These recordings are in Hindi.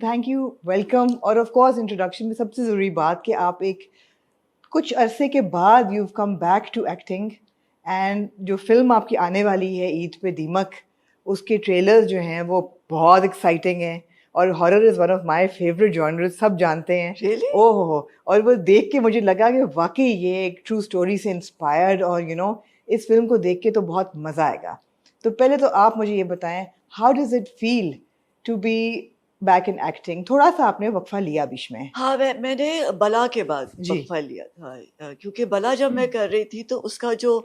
Thank you, welcome. और ऑफ कोर्स इंट्रोडक्शन में सबसे ज़रूरी बात कि आप एक कुछ अरसे के बाद you come back to acting, and जो फिल्म आपकी आने वाली है ईद पे, दीमक, उसके ट्रेलर्स जो हैं वो बहुत एक्साइटिंग हैं। और horror is one of my favourite genre, सब जानते हैं। Really? ओह हो। और वो देख के मुझे लगा कि वाकई ये एक ट्रू स्टोरी से इंस्पायर्ड, और इस फिल्म को देख के तो बहुत मज़ा आएगा। तो पहले तो आप मुझे ये बताएं, how does it feel to be back in acting? थोड़ा सा आपने वक्फा लिया बीच में। हाँ, मैंने बला के बाद जी। वक्फा लिया था। क्योंकि बला जब मैं कर रही थी तो उसका जो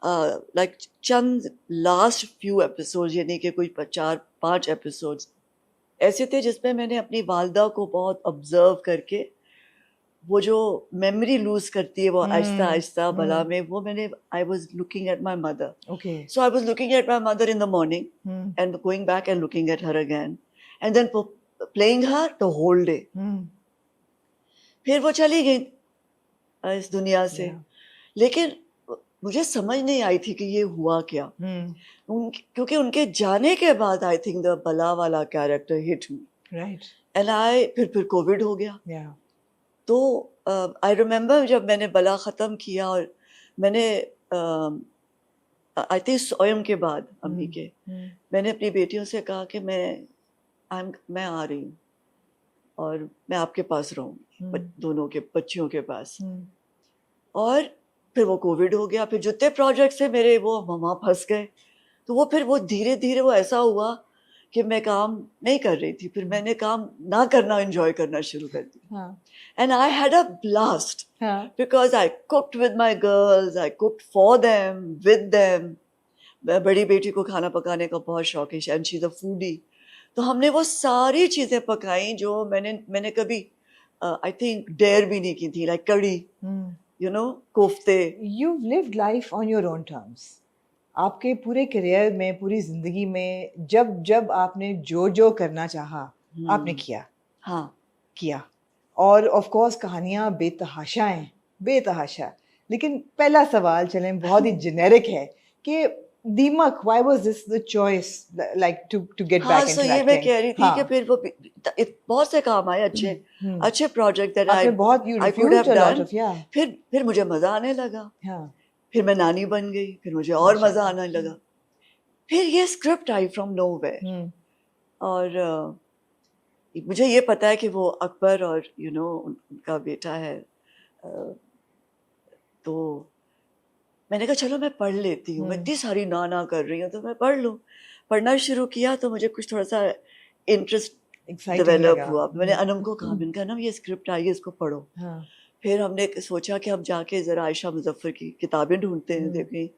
लाइक चंद लास्ट फ्यू एपिसोड, यानी कि कोई 4-5 एपिसोड्स ऐसे थे जिसमें मैंने अपनी वालदा को बहुत ऑब्जर्व करके वो जो मेमोरी लूज करती है वो आहिस्ता आहिस्ता बला में, वो मैंने I was looking at my mother. Okay. So I was looking at my mother in the morning and going back and looking at her again, and then playing her the whole day. फिर वो चली गई इस दुनिया से। Yeah. लेकिन मुझे समझ नहीं आई थी कि ये हुआ क्या। क्योंकि उनके जाने के बाद आई थिंक द बला वाला character hit me, right. And I फिर कोविड हो गया। Yeah. तो आई रिमेम्बर जब मैंने बला ख़त्म किया और मैंने आई थिंक स्वयं के बाद अम्मी के, मैंने अपनी बेटियों से कहा कि मैं आ रही हूँ और मैं आपके पास रहूँगी, दोनों के बच्चियों के पास। और फिर वो कोविड हो गया, फिर जितने प्रोजेक्ट्स थे मेरे वो वहाँ फंस गए। तो वो फिर वो धीरे धीरे वो ऐसा हुआ कि मैं काम नहीं कर रही थी, फिर मैंने काम ना करना एंजॉय करना शुरू कर दिया। And I had a blast because I cooked with my girls, I cooked for them, with them. बड़ी बेटी को खाना पकाने का बहुत शौक है, and she is a foodie. तो हमने वो सारी चीज़ें पकाई जो मैंने कभी आई थिंक डेयर भी नहीं की थी, लाइक कड़ी, कोफ्ते। You've lived life on your own terms. आपके पूरे करियर में, पूरी जिंदगी में, जब जब आपने जो जो करना चाहा आपने किया। हाँ, किया। और ऑफ कोर्स कहानियां बेतहाशा हैं, बेतहाशा। लेकिन पहला सवाल चलें बहुत ही जेनेरिक है कि Deemak, why was this the choice, like to get हाँ, बैक सो इनटू ये मैं एक्टिंग? कह रही थी कि फिर वो बहुत से काम आए, अच्छे प्रोजेक्ट दैट आपने बहुत, you I could have refused a lot done. of, yeah. फिर मुझे मज़ा आने लगा, हाँ। फिर मैं नानी बन गई, फिर मुझे और मज़ा आने लगा। फिर ये स्क्रिप्ट आई फ्रॉम नोवेयर, और मुझे ये पता है कि वो अकबर और उनका बेटा है। तो मैंने कहा चलो मैं पढ़ लेती हूँ, मैं इतनी सारी ना कर रही हूँ तो मैं पढ़ लूँ। पढ़ना शुरू किया तो मुझे कुछ थोड़ा सा इंटरेस्ट डेवलप हुआ। मैंने अनम को कहा, मैंने कहा अनम ये स्क्रिप्ट आई है, इसको पढ़ो। फिर हमने सोचा कि हम जाके ज़रा आयशा मुजफ्फर की किताबें ढूंढते हैं, देखें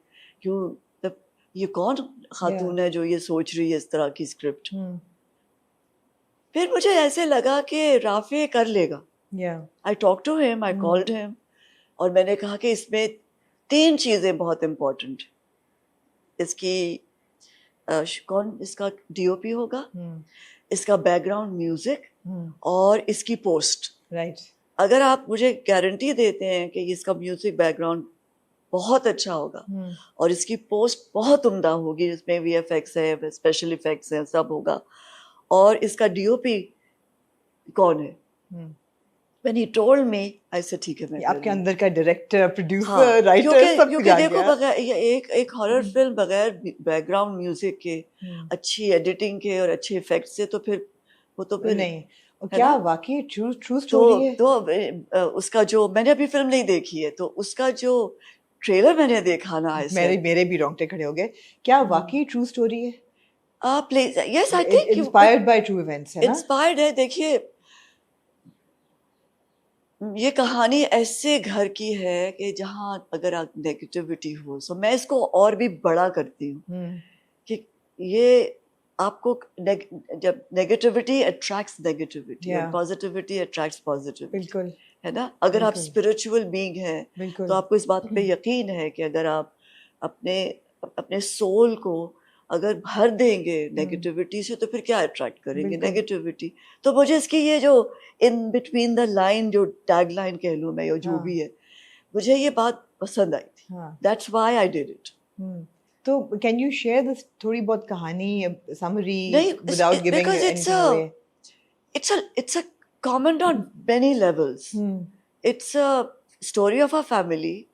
क्यों ये कौन खातून है जो ये सोच रही है इस तरह की स्क्रिप्ट। फिर मुझे ऐसे लगा कि राफे कर लेगा। I talk to him, I called him, और मैंने कहा कि इसमें 3 चीज़ें बहुत इम्पोर्टेंट। इसकी कौन इसका डीओपी होगा, इसका बैकग्राउंड म्यूजिक, और इसकी पोस्ट। राइट। अगर आप मुझे गारंटी देते हैं कि इसका म्यूजिक बैकग्राउंड बहुत अच्छा होगा और इसकी पोस्ट बहुत उम्दा होगी, जिसमें वीएफएक्स है, स्पेशल इफेक्ट्स है, सब होगा, और इसका डीओपी कौन है, When he told me, I said ठीक है, मैं आपके अंदर का डायरेक्टर, प्रोड्यूसर, राइटर सब कुछ क्योंकि आ देखो गया। बगैर एक हॉरर फिल्म बगैर बैकग्राउंड म्यूजिक के, अच्छी एडिटिंग के और अच्छे इफेक्ट से तो फिर वो तो फिर नहीं। क्या वाकई ट्रू स्टोरी है? तो उसका जो, मैंने अभी फिल्म नहीं देखी है, तो उसका जो ट्रेलर मैंने देखा ना, मेरे भी रोंगटे खड़े हो गए। क्या वाकई ट्रू स्टोरी है? Please, yes, I think inspired by true events है ना? इंस्पायर्ड है। देखिए, ये कहानी ऐसे घर की है कि जहाँ अगर नेगेटिविटी हो, सो मैं इसको और भी बड़ा करती हूँ कि ये आपको जब नेगेटिविटी अट्रैक्ट्स नेगेटिविटी और पॉजिटिविटी अट्रैक्ट्स पॉजिटिविटी, बिल्कुल है ना। अगर आप स्पिरिचुअल बीइंग हैं तो आपको इस बात पे यकीन है कि अगर आप अपने सोल को अगर भर देंगे नेगेटिविटी से तो फिर क्या अट्रैक्ट करेंगे, नेगेटिविटी। तो मुझे इसकी ये जो इन बिटवीन द लाइन, जो टैग लाइन कह लूँ मैं, या जो भी है, मुझे ये बात पसंद आई थी। That's why I did it. तो कैन यू शेयर दिस थोड़ी बहुत कहानी, समरी, नहीं, without giving anything away? it's a comment on many levels. It's a story of a family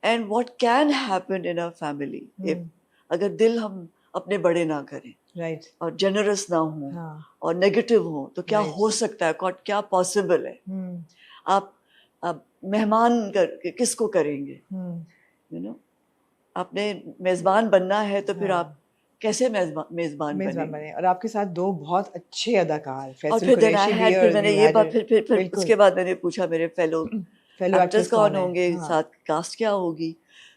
and what can happen in a family if अगर दिल हम अपने बड़े ना करें, राइट, और जेनरस ना हो, हाँ, और नेगेटिव हो, तो क्या Right. हो सकता है, क्या पॉसिबल है. आप मेहमान किसको करेंगे, यू नो. आपने मेजबान बनना है तो फिर हाँ. आप कैसे मेजबान मेजबान बनेंगे. बने, और आपके साथ दो बहुत अच्छे अदाकार और फैसल फिर then I कुरैशी भी had, और फिर मैंने you ये had बात a- फिर बिल्कुल उसके बाद मैंने पूछा मेरे फेलो फेलो एक्टर्स एक्टर्स कौन कौन है, होंगे, हाँ. साथ कास्ट क्या होगी.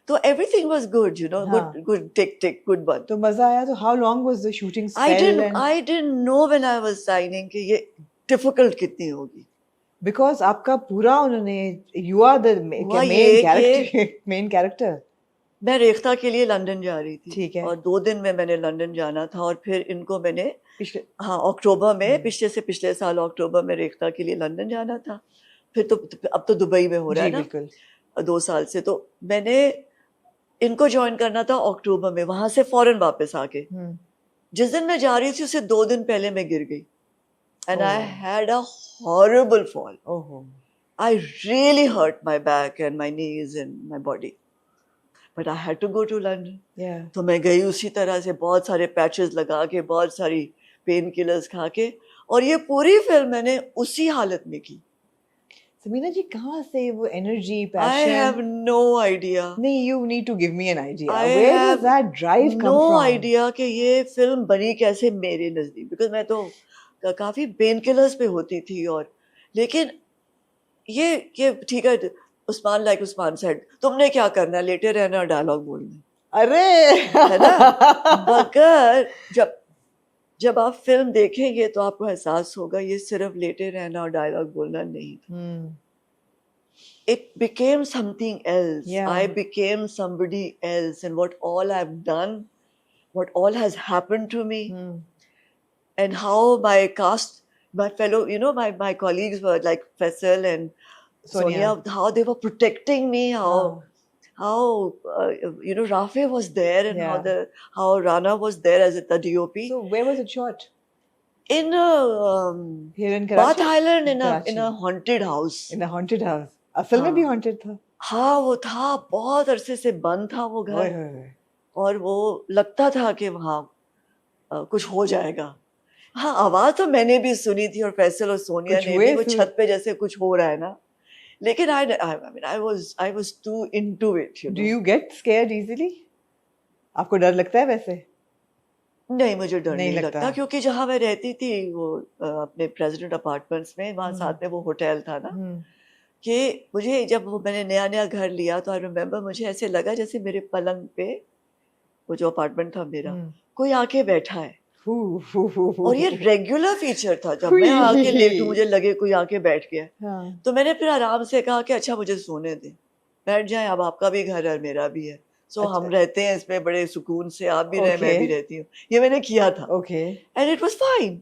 तो everything was good, you know, हाँ. गुड टिक गुड वन. तो मजा आया. तो how long was the shooting I spell? didn't and I didn't know when I was signing कि ये डिफिकल्ट कितनी होगी. बिकॉज आपका पूरा उन्होंने, यू आर द हुआ मेन ये कि कैरेक्टर, मेन कैरेक्टर. मैं रेख्ता के लिए लंदन जा रही थी, ठीक है. और 2 दिन में मैंने लंदन जाना था, और फिर इनको मैंने पिछले हाँ अक्टूबर में, पिछले से पिछले साल अक्टूबर में रेख्ता के लिए लंदन जाना था. फिर तो अब तो दुबई में हो रहा जी है ना, बिल्कुल. 2 साल से. तो मैंने इनको ज्वाइन करना था अक्टूबर में, वहां से फौरन वापस आके. जिस दिन मैं जा रही थी उससे 2 दिन पहले मैं गिर गई, and I had a horrible fall. ओहो. I really hurt my back and my knees and my body. But I had to go to London. या तो मैं गई उसी तरह से, बहुत सारे पैचेस लगा के, बहुत सारी पेन किलर्स खा के, और ये पूरी फिल्म मैंने उसी हालत में की. समीना जी, कहाँ से वो energy, I passion? have no idea. नहीं, you need to give me an idea. I Where does have that drive come no from? idea कि ये फिल्म बनी कैसे मेरे नजदीक, बिकॉज मैं तो काफी पेन किलर्स पे होती थी. और लेकिन ये ठीक है, उस्मान लाइक उस्मान सेड, तुमने क्या करना है, लेटे रहना और डायलॉग बोलना, अरे है ना. मगर जब आप फिल्म देखेंगे तो आपको एहसास होगा ये सिर्फ लेटे रहना और डायलॉग बोलना नहीं था. It became something else. Yeah. I became somebody else, and what all I've done, what all has happened to me, and how my cast, my fellow, you know, my colleagues were like Faisal and Sonia, how they were protecting me, how you know, Rafe was there, and Yeah. how Rana was there as the DOP. So where was it shot? In Here in Bath Karachi? Island, in Karachi. a haunted house. In a haunted house. असल में भी haunted था. हाँ, वो था, बहुत अरसे से बंद था वो घर. ओए होए. और वो लगता था कि वहाँ कुछ हो जाएगा. हाँ, आवाज तो मैंने भी सुनी थी, और फैसल और सोनिया ने भी, वो छत पे जैसे कुछ हो रहा है ना. लेकिन I mean, I was too into it, you know. Do you get scared easily? आपको डर लगता है वैसे? नहीं, मुझे डर नहीं लगता, क्योंकि जहाँ मैं रहती थी वो अपने प्रेसिडेंट अपार्टमेंट्स में, वहाँ साथ में वो होटल था ना, कि मुझे जब मैंने नया घर लिया तो आई रिमेम्बर, मुझे ऐसे लगा जैसे मेरे पलंग पे, वो जो अपार्टमेंट था मेरा, कोई आके बैठा है. और ये रेगुलर फीचर था, जब मैं आके लेटूं मुझे लगे कोई आके बैठ गया. तो मैंने फिर आराम से कहा कि अच्छा मुझे सोने दें, बैठ जाएं, अब आपका भी घर है मेरा भी है, सो हम रहते हैं इसमें बड़े सुकून से, आप भी रहे, मैं भी रहती हूँ. ये मैंने किया था, एंड इट वाज फाइन.